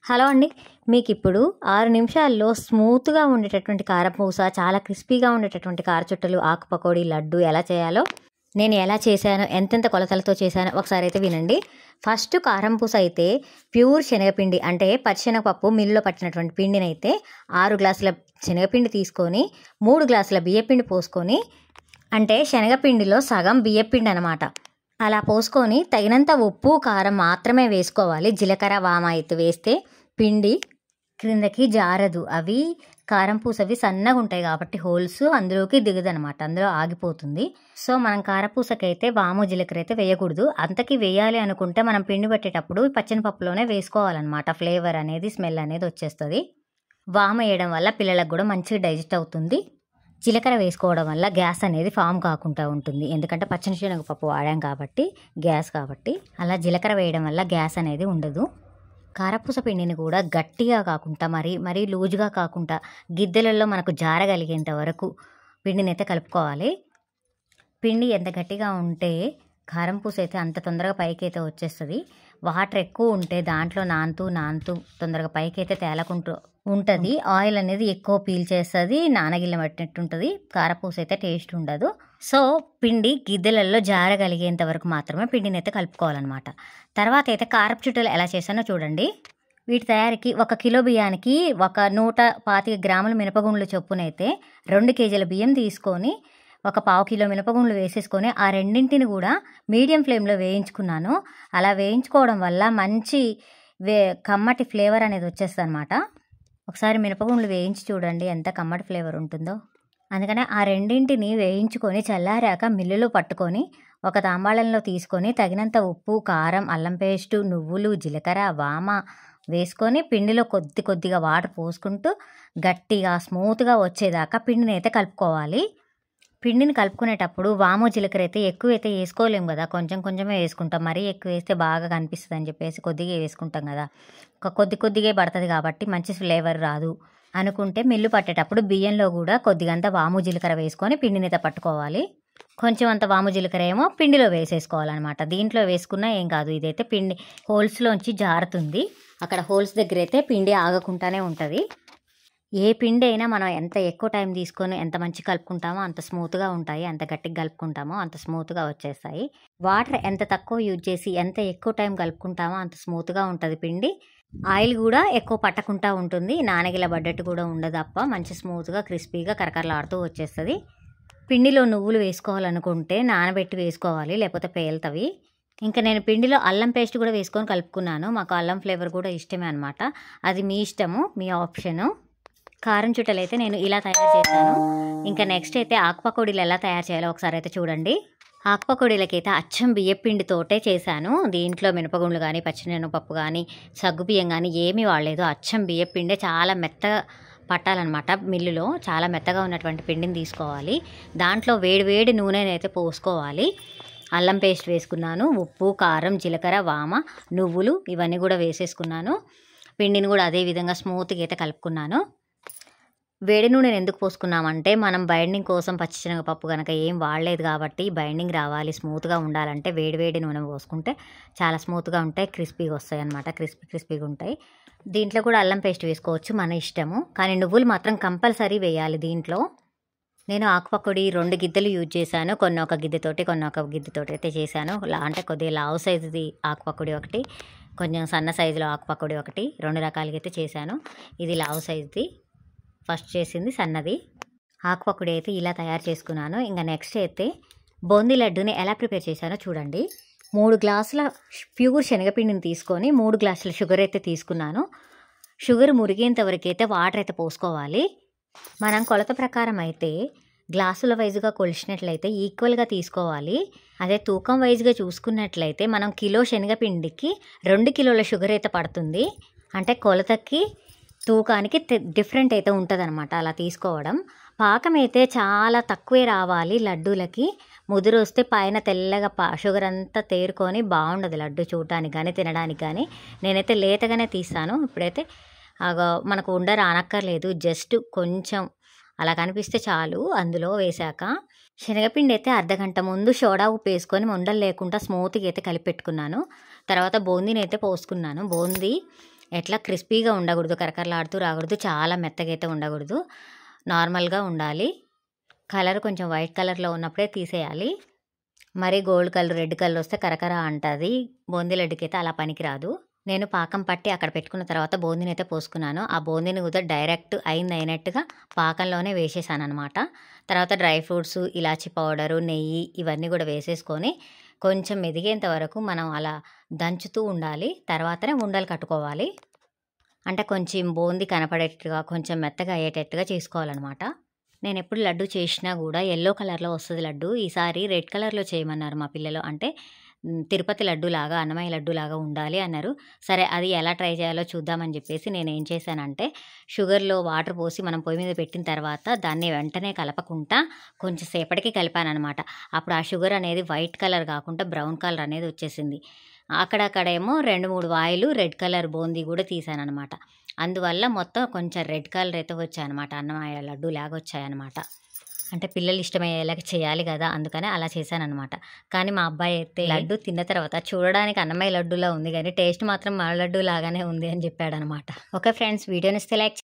Hello అండి. మీకిప్పుడు 6 నిమిషాల్లో స్మూత్‌గా ఉండేటటువంటి కారపూస, చాలా క్రిస్పీగా ఉండేటటువంటి కారచుట్టలు, ఆకు పకోడీ, లడ్డు ఎలా చేయాలో, నేను ఎలా చేశానో, ఎంతెంత కొలతలతో చేశానో ఒకసారైతే వినండి. ఫస్ట్ కారం పూస అయితే ప్యూర్ శనగపిండి అంటే పచ్చిశనగపప్పు మిల్లులో పట్టినటువంటి పిండినైతే 6 గ్లాసుల శనగపిండి తీసుకొని 3 గ్లాసుల బియ్యపిండి పోసుకొని, అంటే శనగపిండిలో సగం బియ్యపిండి అనమాట. అలా పోసుకొని తగినంత ఉప్పు, కారం మాత్రమే వేసుకోవాలి. జీలకర్ర, వామ అయితే వేస్తే పిండి క్రిందకి జారదు. అవి కారం పూసవి సన్నగా ఉంటాయి కాబట్టి హోల్స్ అందులోకి దిగదనమాట, అందులో ఆగిపోతుంది. సో మనం కారపూసకైతే వాము, జీలకర్ర అయితే వేయకూడదు. అంతకి వేయాలి అనుకుంటే మనం పిండి పెట్టేటప్పుడు పచ్చని పప్పులోనే వేసుకోవాలన్నమాట. ఫ్లేవర్ అనేది, స్మెల్ అనేది వచ్చేస్తుంది. వాము వేయడం వల్ల పిల్లలకు కూడా మంచిగా డైజెస్ట్ అవుతుంది. జీలకర్ర వేసుకోవడం వల్ల గ్యాస్ అనేది ఫామ్ కాకుండా ఉంటుంది. ఎందుకంటే పచ్చని శనగపప్పు వాడాం కాబట్టి, గ్యాస్ కాబట్టి. అలా జీలకర్ర వేయడం వల్ల గ్యాస్ అనేది ఉండదు. కారపూస పిండిని కూడా గట్టిగా కాకుండా మరీ లూజుగా కాకుండా గిద్దెలలో మనకు జారగలిగేంత వరకు పిండిని అయితే కలుపుకోవాలి. పిండి ఎంత గట్టిగా ఉంటే కారం పూస అయితే అంత తొందరగా పైకి అయితే వచ్చేస్తుంది. వాటర్ ఎక్కువ ఉంటే దాంట్లో నానుతూ తొందరగా పైకి అయితే తేలకుంటూ ఉంటుంది. ఆయిల్ అనేది ఎక్కువ పీల్చేస్తుంది, నానగిల్ల పట్టినట్టు ఉంటుంది. కారపూస అయితే టేస్ట్ ఉండదు. సో పిండి గిద్దెలలో జారగలిగేంత వరకు మాత్రమే పిండిని అయితే కలుపుకోవాలన్నమాట. తర్వాత అయితే కారపు చుట్టలు ఎలా చేశానో చూడండి. వీటి తయారీకి 1 కిలో బియ్యానికి 125 గ్రాముల మినపగుండ్లు చొప్పునైతే 2 కేజీల బియ్యం తీసుకొని 1/4 కిలో మినపగుండ్లు వేసేసుకొని ఆ రెండింటిని కూడా మీడియం ఫ్లేమ్లో వేయించుకున్నాను. అలా వేయించుకోవడం వల్ల మంచి కమ్మటి ఫ్లేవర్ అనేది వచ్చేస్తుంది అనమాట. ఒకసారి మినపగుండ్లు వేయించి చూడండి ఎంత కమ్మటి ఫ్లేవర్ ఉంటుందో. అందుకనే ఆ రెండింటిని వేయించుకొని చల్లారాక మిల్లులో పట్టుకొని ఒక తాంబాళంలో తీసుకొని తగినంత ఉప్పు, కారం, అల్లం పేస్టు, నువ్వులు, జీలకర్ర, వామ వేసుకొని పిండిలో కొద్దిగా వాటర్ పోసుకుంటూ గట్టిగా స్మూత్గా వచ్చేదాకా పిండిని అయితే కలుపుకోవాలి. పిండిని కలుపుకునేటప్పుడు వాము, జీలకర్ర అయితే ఎక్కువైతే వేసుకోలేము కదా, కొంచెమే వేసుకుంటాం. మరీ ఎక్కువ వేస్తే బాగా కనిపిస్తుంది అని చెప్పేసి కొద్దిగా వేసుకుంటాం కదా. కొద్దిగా పడుతుంది కాబట్టి మంచి ఫ్లేవర్ రాదు అనుకుంటే మిల్లు పట్టేటప్పుడు బియ్యంలో కూడా కొద్దిగంత వాము, జీలకర్ర వేసుకొని పిండిని అయితే పట్టుకోవాలి. కొంచెం అంత వాము, జీలకర్ర ఏమో పిండిలో వేసేసుకోవాలన్నమాట. దీంట్లో వేసుకున్నా ఏం కాదు, ఇదైతే పిండి హోల్స్లోంచి జారుతుంది. అక్కడ హోల్స్ దగ్గర అయితే పిండి ఆగకుండానే ఉంటుంది. ఏ పిండి అయినా మనం ఎంత ఎక్కువ టైం తీసుకొని ఎంత మంచి కలుపుకుంటామో అంత స్మూత్గా ఉంటాయి, ఎంత గట్టిగా కలుపుకుంటామో అంత స్మూత్గా వచ్చేస్తాయి. వాటర్ ఎంత తక్కువ యూజ్ చేసి ఎంత ఎక్కువ టైం కలుపుకుంటామో అంత స్మూత్గా ఉంటుంది పిండి. ఆయిల్ కూడా ఎక్కువ పట్టకుండా ఉంటుంది, నానగిల పడ్డట్టు కూడా ఉండదు. మంచి స్మూత్గా క్రిస్పీగా కరకరలాడుతూ వచ్చేస్తుంది. పిండిలో నువ్వులు వేసుకోవాలనుకుంటే నానబెట్టి వేసుకోవాలి, లేకపోతే పేలుతవి. ఇంకా నేను పిండిలో అల్లం పేస్ట్ కూడా వేసుకొని కలుపుకున్నాను. మాకు అల్లం ఫ్లేవర్ కూడా ఇష్టమే అనమాట. అది మీ ఇష్టము, మీ ఆప్షను. కారం చుట్టలు అయితే నేను ఇలా తయారు చేశాను. ఇంకా నెక్స్ట్ అయితే ఆకు పకోడీలు ఎలా తయారు చేయాలో ఒకసారి అయితే చూడండి. ఆకు పకోడీలకైతే అచ్చం బియ్యపిండితోటే చేశాను. దీంట్లో మినపగుండ్లు కానీ, పచ్చిమిరపప్పు కానీ, సగ్గుబియ్యం కానీ ఏమీ వాడలేదు. అచ్చం బియ్యపిండే చాలా మెత్తగా పట్టాలన్నమాట. మిల్లులో చాలా మెత్తగా ఉన్నటువంటి పిండిని తీసుకోవాలి. దాంట్లో వేడి నూనెనైతే పోసుకోవాలి. అల్లం పేస్ట్ వేసుకున్నాను, ఉప్పు, కారం, జీలకర్ర, వామ, నువ్వులు ఇవన్నీ కూడా వేసేసుకున్నాను. పిండిని కూడా అదే విధంగా స్మూత్గా అయితే కలుపుకున్నాను. వేడి నూనెను ఎందుకు పోసుకున్నామంటే మనం బైండింగ్ కోసం పచ్చిశనగపప్పు కనుక ఏం వాడలేదు కాబట్టి బైండింగ్ రావాలి, స్మూత్గా ఉండాలంటే వేడి నూనె పోసుకుంటే చాలా స్మూత్గా ఉంటాయి, క్రిస్పీగా వస్తాయి అన్నమాట. క్రిస్పీగా ఉంటాయి. దీంట్లో కూడా అల్లం పేస్ట్ వేసుకోవచ్చు, మన ఇష్టము. కానీ నువ్వులు మాత్రం కంపల్సరీ వేయాలి దీంట్లో. నేను ఆకు పకోడీ 2 గిద్దెలు యూజ్ చేశాను. కొన్ని ఒక గిద్దెతోటి అయితే చేశాను. అంటే కొద్దిగా లావు సైజుది ఆకు పకోడీ ఒకటి, కొంచెం సన్న సైజులో ఆకు పకోడీ ఒకటి, 2 రకాలుగా అయితే చేశాను. ఇది లావు సైజుది, ఫస్ట్ చేసింది సన్నది. ఆకు పకోడీ అయితే ఇలా తయారు చేసుకున్నాను. ఇంకా నెక్స్ట్ అయితే బూందీ లడ్డూని ఎలా ప్రిపేర్ చేశానో చూడండి. 3 గ్లాసుల ప్యూర్ శనగపిండిని తీసుకొని 3 గ్లాసుల షుగర్ అయితే తీసుకున్నాను. షుగర్ మురిగేంత వరకు అయితే వాటర్ అయితే పోసుకోవాలి. మనం కొలత ప్రకారం అయితే గ్లాసుల వైజ్గా కొలిచినట్లయితే ఈక్వల్గా తీసుకోవాలి. అదే తూకం వైజ్గా చూసుకున్నట్లయితే మనం కిలో శనగపిండికి 2 కిలోల షుగర్ అయితే పడుతుంది. అంటే కొలతకి తూకానికి డిఫరెంట్ అయితే ఉంటుంది అనమాట అలా తీసుకోవడం. పాకం అయితే చాలా తక్కువే రావాలి లడ్డూలకి. ముదురు వస్తే పైన తెల్లగా షుగర్ అంతా తేరుకొని బాగుండదు లడ్డు చూడటానికి కానీ తినడానికి కానీ. నేనైతే లేతగానే తీస్తాను. ఇప్పుడైతే మనకు ఉండ రానక్కర్లేదు, జస్ట్ కొంచెం అలా కనిపిస్తే చాలు. అందులో వేశాక శనగపిండి అయితే అర్ధగంట ముందు సోడా ఉప్పు వేసుకొని ఉండలు లేకుండా స్మూత్గా అయితే కలిపెట్టుకున్నాను. తర్వాత బూందీని అయితే పోసుకున్నాను. బూందీ ఎట్లా క్రిస్పీగా ఉండకూడదు, కరకరలాడుతూ రాకూడదు, చాలా మెత్తగా అయితే ఉండకూడదు, నార్మల్గా ఉండాలి. కలర్ కొంచెం వైట్ కలర్లో ఉన్నప్పుడే తీసేయాలి. మరి గోల్డ్ కలర్, రెడ్ కలర్ వస్తే కరకర అంటుంది. బూందీ లడ్డుకి అయితే అలా పనికిరాదు. నేను పాకం పట్టి అక్కడ పెట్టుకున్న తర్వాత బూందీని అయితే పోసుకున్నాను. ఆ బూందీని కూడా డైరెక్ట్ అయినట్టుగా పాకంలోనే వేసేసాను అనమాట. తర్వాత డ్రై ఫ్రూట్స్, ఇలాచి పౌడరు, నెయ్యి ఇవన్నీ కూడా వేసేసుకొని కొంచెం ఎదిగేంత వరకు మనం అలా దంచుతూ ఉండాలి. తర్వాతనే ఉండలు కట్టుకోవాలి. అంటే కొంచెం బూందీ కనపడేట్టుగా, కొంచెం మెత్తగా అయ్యేటట్టుగా చేసుకోవాలన్నమాట. నేను ఎప్పుడు లడ్డు చేసినా కూడా ఎల్లో కలర్లో వస్తుంది లడ్డు. ఈసారి రెడ్ కలర్లో చేయమన్నారు మా పిల్లలు. అంటే తిరుపతి లడ్డూలాగా, అన్నమయ్య లడ్డూలాగా ఉండాలి అన్నారు. సరే అది ఎలా ట్రై చేయాలో చూద్దామని చెప్పేసి నేను ఏం చేశానంటే, షుగర్లో వాటర్ పోసి మనం పొయ్యి మీద పెట్టిన తర్వాత దాన్ని వెంటనే కలపకుండా కొంచెం సేపటికి కలిపానమాట. అప్పుడు ఆ షుగర్ అనేది వైట్ కలర్ కాకుండా బ్రౌన్ కలర్ అనేది వచ్చేసింది. అక్కడక్కడేమో 2-3 వాయిలు రెడ్ కలర్ బూందీ కూడా తీసానమాట. అందువల్ల మొత్తం కొంచెం రెడ్ కలర్ అయితే వచ్చాయన్నమాట. అన్నమయ్య లడ్డు లాగా వచ్చాయన్నమాట. అంటే పిల్లలు ఇష్టమయ్యేలాగా చేయాలి కదా, అందుకని అలా చేశానన్నమాట. కానీ మా అబ్బాయి అయితే లడ్డు తిన్న తర్వాత చూడడానికి అన్నమయ్య లడ్డూలా ఉంది కానీ టేస్ట్ మాత్రం మన లడ్డు లాగానే ఉంది అని చెప్పాడనమాట. ఓకే ఫ్రెండ్స్, వీడియోని ఇస్తే లైక్